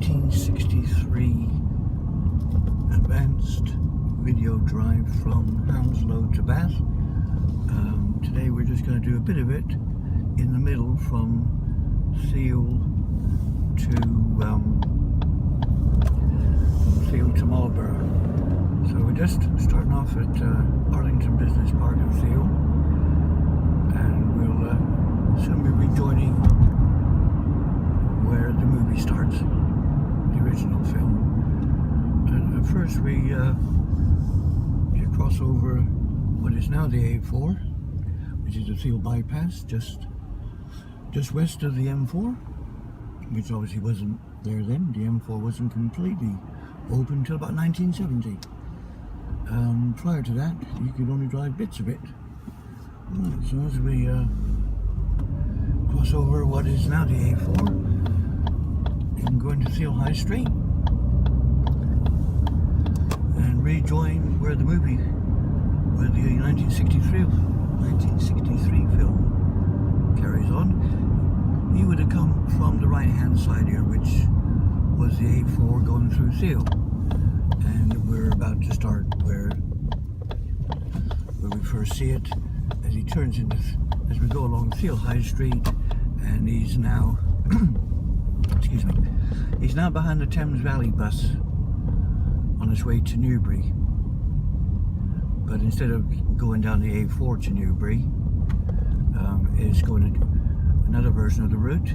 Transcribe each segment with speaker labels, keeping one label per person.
Speaker 1: 1963 advanced video drive from Hounslow to Bath. Today we're just going to do a bit of it in the middle from Theale to Marlborough. So we're just starting off at Arlington Business Park in Theale, and we'll soon be rejoining where the movie starts, the original film. And at first we cross over what is now the A4, which is the Theale bypass, just west of the M4, which obviously wasn't there then. The M4 wasn't completely open until about 1970. Prior to that, you could only drive bits of it. Right, so as we cross over what is now the A4, and go into Theale High Street, and rejoin where the 1963 film carries on. You would have come from the right hand side here, which was the A4 going through Theale, and we're about to start where we first see it as he turns into, as we go along Theale High Street, and he's now excuse me, he's now behind the Thames Valley bus on his way to Newbury. But instead of going down the A4 to Newbury, it's going to do another version of the route.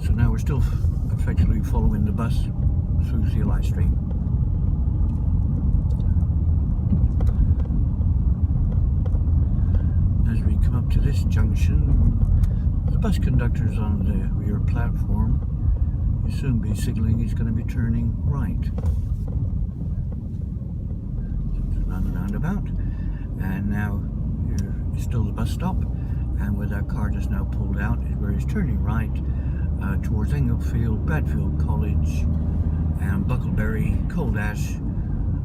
Speaker 1: So now we're still effectively following the bus through Theale High Street. As we come up to this junction, the bus conductor's on the rear platform. He'll soon be signaling he's going to be turning right. On the roundabout, and now here is still the bus stop, and where that car just now pulled out is where he's turning right towards Englefield, Bradfield College, and Bucklebury, Cold Ash,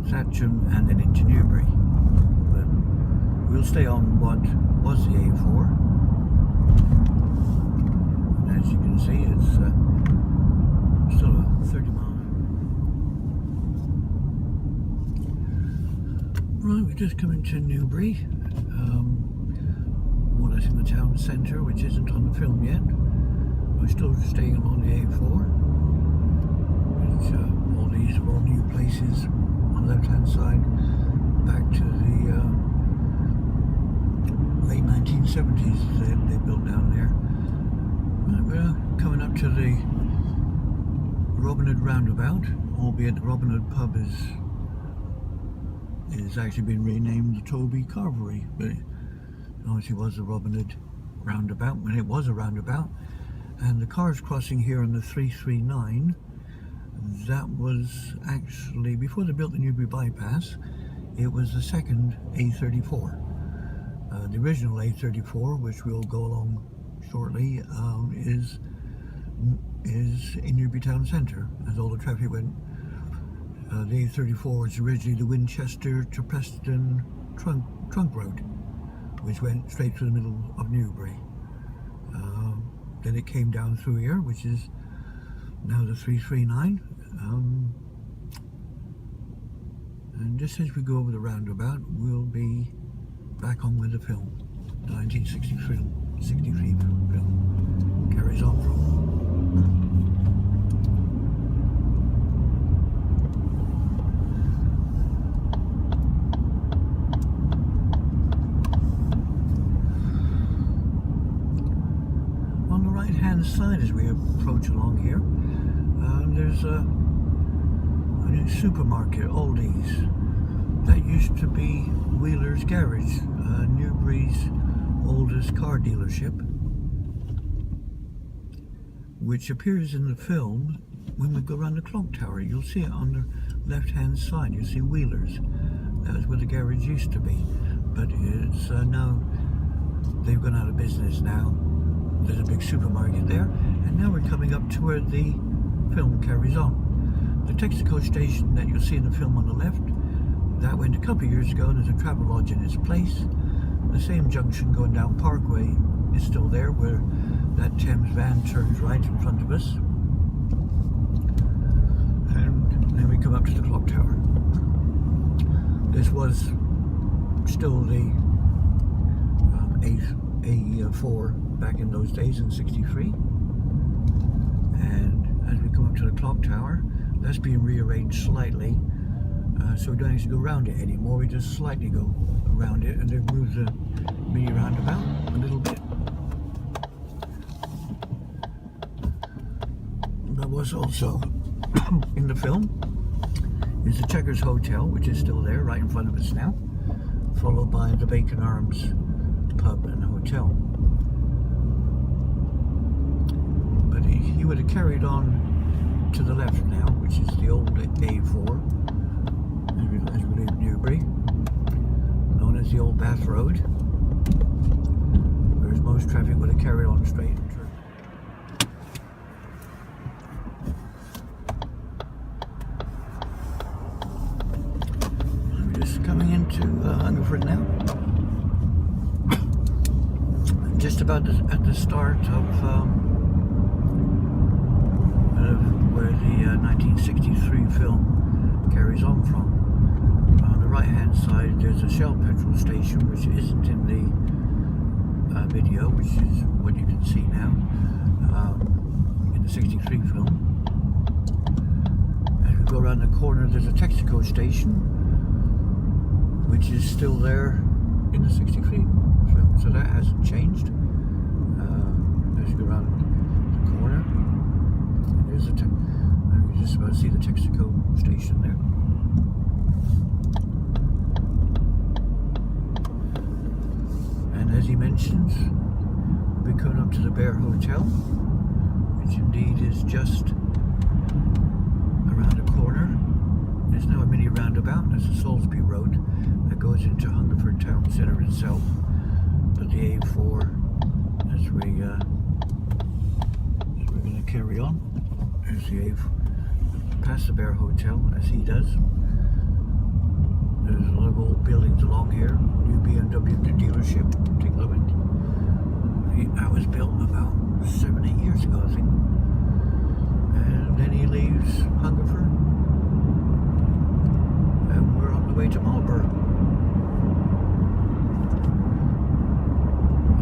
Speaker 1: Thatcham, and then into Newbury. But we'll stay on what was the A4, and as you can see, it's still a 30-mile. Right, we're just coming to Newbury, more or less in the town centre, which isn't on the film yet. We're still staying along the A4, which all these are all new places on the left-hand side, back to the late 1970s they built down there. Right, we're coming up to the Robin Hood roundabout, albeit the Robin Hood pub is actually been renamed the Toby Carvery, but it obviously was the Robin Hood roundabout when it was a roundabout. And the cars crossing here on the 339, that was actually, before they built the Newbury bypass, it was the second A34. The original A34, which we'll go along shortly, is in Newbury town centre, as all the traffic went. The A34 was originally the Winchester to Preston trunk road, which went straight through the middle of Newbury. Then it came down through here, which is now the 339. And just as we go over the roundabout, we'll be back on with the film, the 1963 film carries on from. Hand side as we approach along here, there's a new supermarket, Aldi's, that used to be Wheeler's Garage, Newbury's oldest car dealership, which appears in the film. When we go around the clock tower, you'll see it on the left hand side. You'll see Wheeler's. That's where the garage used to be, but it's now they've gone out of business now. There's a big supermarket there, and now we're coming up to where the film carries on. The Texaco station that you'll see in the film on the left, that went a couple of years ago. There's a travel lodge in its place. The same junction going down Parkway is still there, where that Thames van turns right in front of us, and then we come up to the clock tower. This was still the A4 back in those days in '63, and as we come up to the clock tower, that's being rearranged slightly, so we don't actually go around it anymore. We just slightly go around it, and they've moved the mini roundabout a little bit. There was also in the film is the Checkers Hotel, which is still there right in front of us now, followed by the Bacon Arms pub and hotel. But he would have carried on to the left now, which is the old A4 as we leave Newbury, known as the old Bath Road, whereas most traffic would have carried on straight and turned. I'm just coming into Hungerford now. Just about at the start of where the 1963 film carries on from. On the right hand side there's a Shell petrol station, which isn't in the video, which is what you can see now in the '63 film. As we go around the corner there's a Texaco station, which is still there in the '63 film, so that hasn't changed. As you go around the corner, and there's you just about see the Texaco station there. And as he mentions, we'll be coming up to the Bear Hotel, which indeed is just around the corner. There's now a mini roundabout. That's the Salisbury Road that goes into Hungerford town centre itself. But the A4, as we're going to carry on, there's the A4, past the Bear Hotel, as he does. There's a lot of old buildings along here. New BMW dealership, take a look at it. That was built about 7-8 years ago, I think. And then he leaves Hungerford, and we're on the way to Marlborough.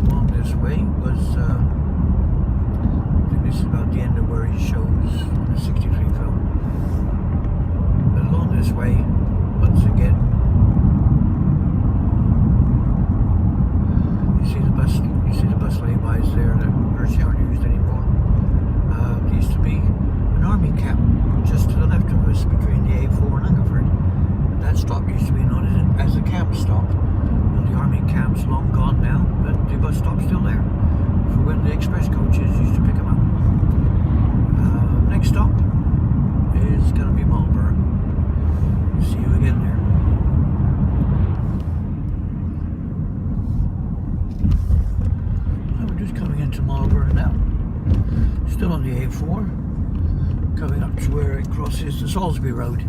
Speaker 1: Along this way was, I think this is about the end of where he shows the '63 film. But along this way, once again, you see the bus laybys there that virtually aren't used anymore. There used to be an army camp just to the left of us between the A4 and Hungerford. That stop used to be known as a camp stop. Well, the army camp's long gone now, but the bus stop's still there for when the express coaches used to pick them up. Next stop is going to be Marlborough. See you again there. We're just coming into Marlborough now. Still on the A4, coming up to where it crosses the Salisbury Road.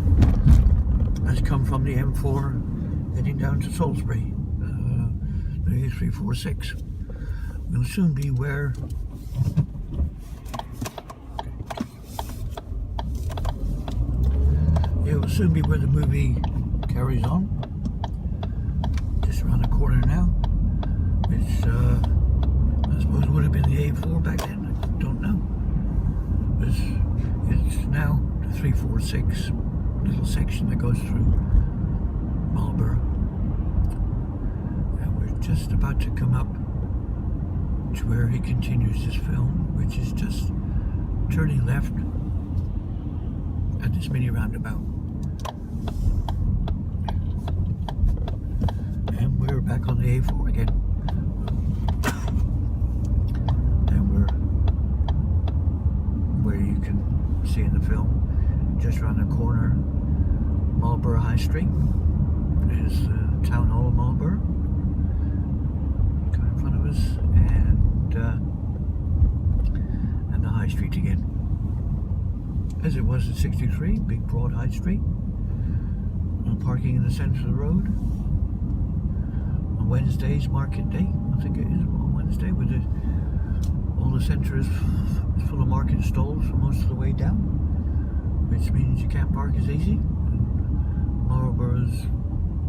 Speaker 1: Has come from the M4 heading down to Salisbury, the A346. We'll soon be where will soon be where the movie carries on. Just around the corner now. It's I suppose it would have been the A4 back then. I don't know. It's now the 346 little section that goes through Marlborough, and we're just about to come up to where he continues his film, which is just turning left at this mini roundabout. And we're back on the A4 again. And we're where you can see in the film, just around the corner, Marlborough High Street. There's the Town Hall of Marlborough in front of us, and the High Street again. As it was in '63, big broad High Street. Parking in the centre of the road. On Wednesdays, market day, I think it is on Wednesday, with the All the centre is full of market stalls for most of the way down, which means you can't park as easy. And Marlborough's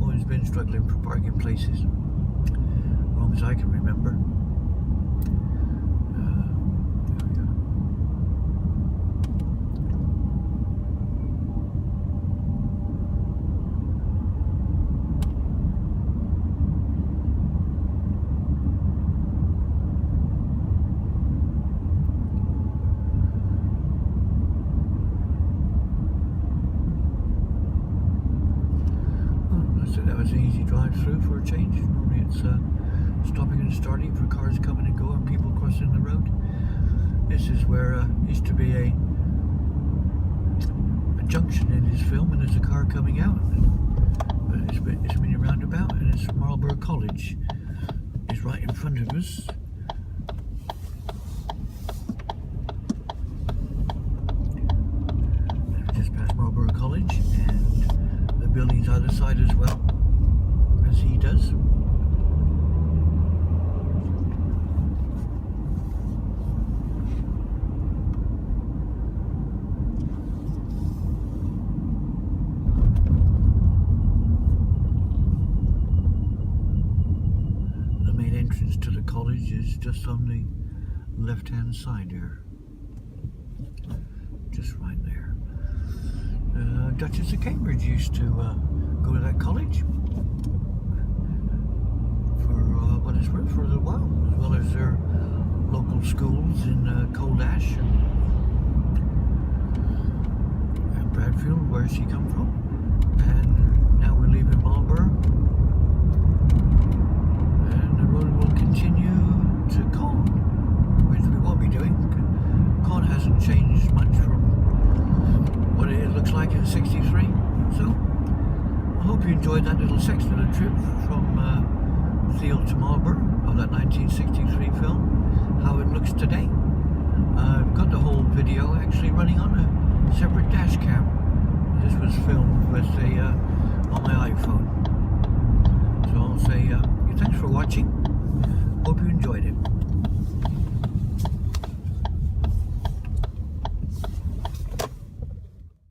Speaker 1: always been struggling for parking places, as long as I can remember. So that was an easy drive through for a change. Normally it's stopping and starting for cars coming and going, people crossing the road. This is where used to be a junction in this film, and there's a car coming out. But it's a mini roundabout, and it's Marlborough College. It's right in front of us. Just past Marlborough College, and the buildings either side as well, as he does. The main entrance to the college is just on the left-hand side there, just right there. Duchess of Cambridge used to go to that college for what it's worth for a little while, as well as their local schools in Cold Ash and Bradfield, where she come from. And now we're leaving Marlborough, and the road will continue to Caen, which we won't be doing. Caen hasn't changed much from what it looks like in '63. So I hope you enjoyed that little section of the trip from Theale to Marlborough of that 1963 film, how it looks today. I've got the whole video actually running on a separate dash cam. This was filmed with on my iPhone. So I'll say thanks for watching. Hope you enjoyed it.